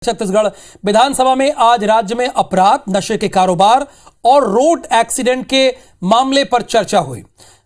छत्तीसगढ़ विधानसभा में आज राज्य में अपराध, नशे के कारोबार और रोड एक्सीडेंट के मामले पर चर्चा हुई।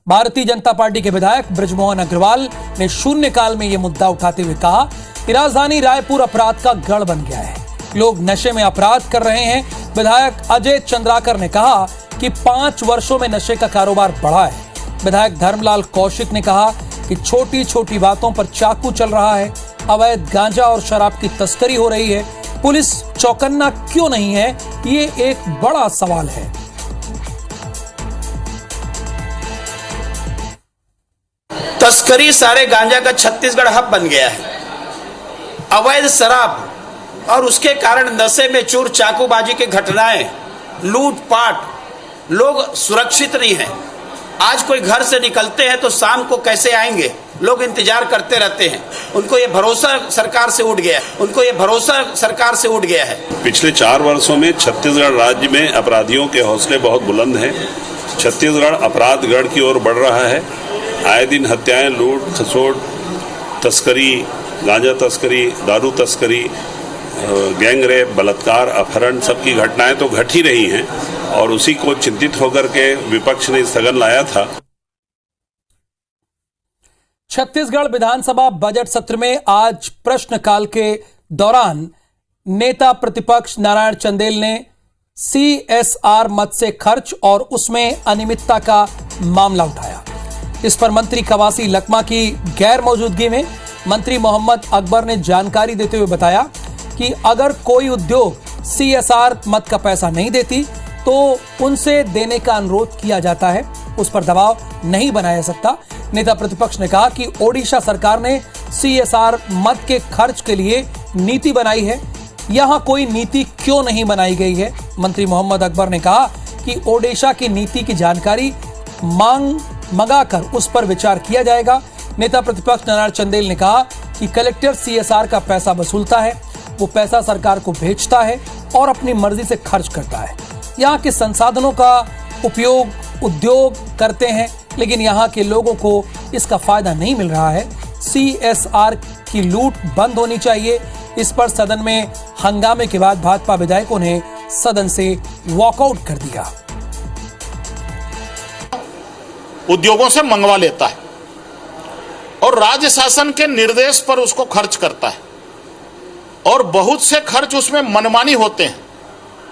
भारतीय जनता पार्टी के विधायक बृजमोहन अग्रवाल ने शून्यकाल में यह मुद्दा उठाते हुए कहा कि राजधानी रायपुर अपराध का गढ़ बन गया है, लोग नशे में अपराध कर रहे हैं। विधायक अजय चंद्राकर ने कहा कि 5 वर्षों में नशे का कारोबार बढ़ा है। विधायक धर्मलाल कौशिक ने कहा कि छोटी छोटी बातों पर चाकू चल रहा है, अवैध गांजा और शराब की तस्करी हो रही है। पुलिस चौकन्ना क्यों नहीं है, ये एक बड़ा सवाल है। तस्करी सारे गांजा का छत्तीसगढ़ हब बन गया है। अवैध शराब और उसके कारण नशे में चूर चाकूबाजी की घटनाएं, लूटपाट, लोग सुरक्षित नहीं हैं। आज कोई घर से निकलते हैं तो शाम को कैसे आएंगे, लोग इंतजार करते रहते हैं। उनको ये भरोसा सरकार से उठ गया है। पिछले 4 वर्षों में छत्तीसगढ़ राज्य में अपराधियों के हौसले बहुत बुलंद हैं। छत्तीसगढ़ अपराध गढ़ की ओर बढ़ रहा है। आए दिन हत्याएं, लूट खसोट, तस्करी, गांजा तस्करी, दारू तस्करी, गैंग रेप, बलात्कार, अपहरण, सबकी घटनाएं तो घट ही रही हैं और उसी को चिंतित होकर के विपक्ष ने स्थगन लाया था। छत्तीसगढ़ विधानसभा बजट सत्र में आज प्रश्नकाल के दौरान नेता प्रतिपक्ष नारायण चंदेल ने CSR मद से खर्च और उसमें अनियमितता का मामला उठाया। इस पर मंत्री कवासी लखमा की गैर मौजूदगी में मंत्री मोहम्मद अकबर ने जानकारी देते हुए बताया कि अगर कोई उद्योग CSR मद का पैसा नहीं देती तो उनसे देने का अनुरोध किया जाता है, उस पर दबाव नहीं बनाया जा सकता। नेता प्रतिपक्ष ने कहा कि ओडिशा सरकार ने CSR मद के खर्च के लिए नीति बनाई है, यहां कोई नीति क्यों नहीं बनाई गई है। मंत्री मोहम्मद अकबर ने कहा कि ओडिशा की नीति की जानकारी मंगाकर उस पर विचार किया जाएगा। नेता प्रतिपक्ष नारायण चंदेल ने कहा कि कलेक्टर CSR का पैसा वसूलता है, वो पैसा सरकार को भेजता है और अपनी मर्जी से खर्च करता है। यहाँ के संसाधनों का उपयोग उद्योग करते हैं, लेकिन यहाँ के लोगों को इसका फायदा नहीं मिल रहा है। CSR की लूट बंद होनी चाहिए। इस पर सदन में हंगामे के बाद भाजपा विधायकों ने सदन से वॉकआउट कर दिया। उद्योगों से मंगवा लेता है और राज्य शासन के निर्देश पर उसको खर्च करता है और बहुत से खर्च उसमें मनमानी होते हैं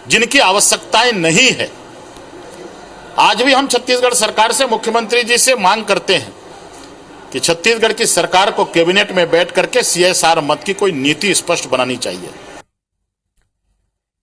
जिनकी आवश्यकताएं नहीं है। आज भी हम छत्तीसगढ़ सरकार से, मुख्यमंत्री जी से मांग करते हैं कि छत्तीसगढ़ की सरकार को कैबिनेट में बैठ करके CSR मद की कोई नीति स्पष्ट बनानी चाहिए।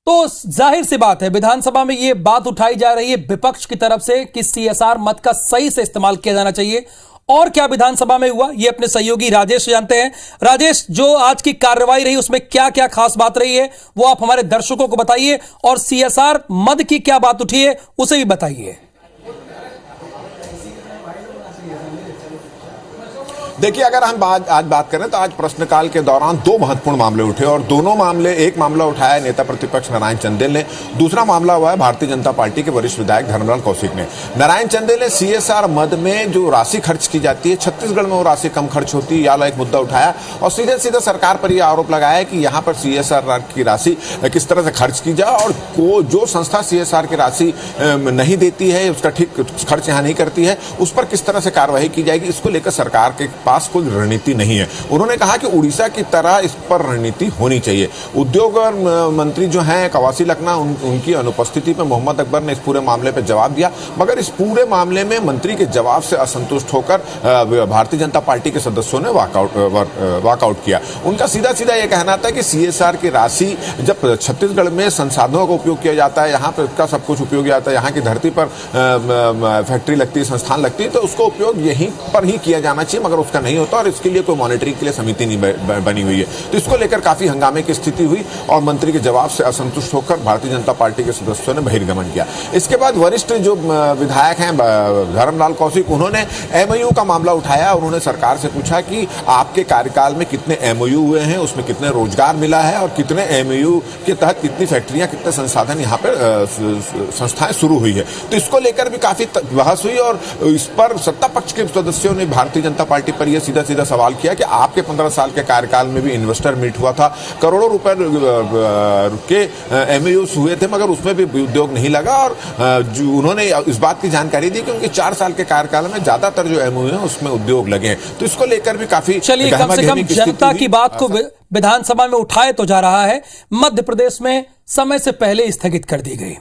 तो जाहिर सी बात है, विधानसभा में यह बात उठाई जा रही है विपक्ष की तरफ से कि CSR मद का सही से इस्तेमाल किया जाना चाहिए। और क्या विधानसभा में हुआ, ये अपने सहयोगी राजेश से जानते हैं। राजेश, जो आज की कार्रवाई रही उसमें क्या क्या खास बात रही है, वो आप हमारे दर्शकों को बताइए, और CSR मद की क्या बात उठी है उसे भी बताइए। देखिए, अगर हम आज बात करें तो आज प्रश्नकाल के दौरान 2 महत्वपूर्ण मामले उठे और दोनों मामले, एक मामला उठाया नेता प्रतिपक्ष नारायण चंदेल ने, दूसरा मामला हुआ है भारतीय जनता पार्टी के वरिष्ठ विधायक धर्मलाल कौशिक ने। नारायण चंदेल ने CSR मद में जो राशि खर्च की जाती है, छत्तीसगढ़ में वो राशि कम खर्च होती है, यह एक मुद्दा उठाया और सीधे सीधे सरकार पर यह आरोप लगाया कि यहाँ पर CSR की राशि किस तरह से खर्च की जाए और जो संस्था CSR की राशि नहीं देती है, उसका ठीक खर्च यहाँ नहीं करती है, उस पर किस तरह से कार्रवाई की जाएगी, इसको लेकर सरकार के पास कोई रणनीति नहीं है। उन्होंने कहा कि उड़ीसा की तरह इस पर रणनीति होनी चाहिए। उद्योग और मंत्री जो हैं कवासी लखमा, उनकी अनुपस्थिति में मोहम्मद अकबर ने इस पूरे मामले पर जवाब दिया, मगर इस पूरे मामले में मंत्री के जवाब से असंतुष्ट होकर भारतीय जनता पार्टी के सदस्यों ने वॉकआउट किया। उनका सीधा सीधा यह कहना था कि CSR की राशि जब छत्तीसगढ़ में संसाधनों का उपयोग किया जाता है, यहाँ पर इसका सब कुछ उपयोग किया जाता है, यहाँ की धरती पर फैक्ट्री लगती है, संस्थान लगती है, तो उसको उपयोग यहीं पर ही किया जाना चाहिए, मगर उसका नहीं होता और इसके लिए कोई मॉनिटरिंग के लिए समिति नहीं बनी हुई है। तो इसको लेकर काफी हंगामे की स्थिति हुई और मंत्री के जवाब से असंतुष्ट होकर भारतीय जनता पार्टी के सदस्यों ने बहिर्गमन किया। इसके बाद वरिष्ठ जो विधायक हैं धर्मलाल कौशिक, उन्होंने MOU का मामला उठाया। उन्होंने सरकार से पूछा कि आपके कार्यकाल में कितने MOU हुए हैं, उसमें कितने रोजगार मिला है और कितने MOU के तहत कितनी फैक्ट्रियां, कितने संसाधन यहाँ पर संस्थाएं शुरू हुई है। तो इसको लेकर भी काफी बहस हुई और इस पर सत्ता पक्ष के सदस्यों ने भारतीय जनता पार्टी पर पर यह सीधा सीधा सवाल किया कि आपके 15 साल के कार्यकाल में भी इन्वेस्टर मीट हुआ था, करोड़ों रुपए के एमओयूज हुए थे, मगर उसमें भी उद्योग नहीं लगा। और जो उन्होंने इस बात की जानकारी दी कि उनके 4 साल के कार्यकाल में ज्यादातर जो एमओयू है उसमें उद्योग लगे हैं। तो इसको लेकर भी काफी, चलिए, कम से कम जनता की बात को विधानसभा में उठाए तो जा रहा है। मध्य प्रदेश में समय से पहले स्थगित कर दी गई।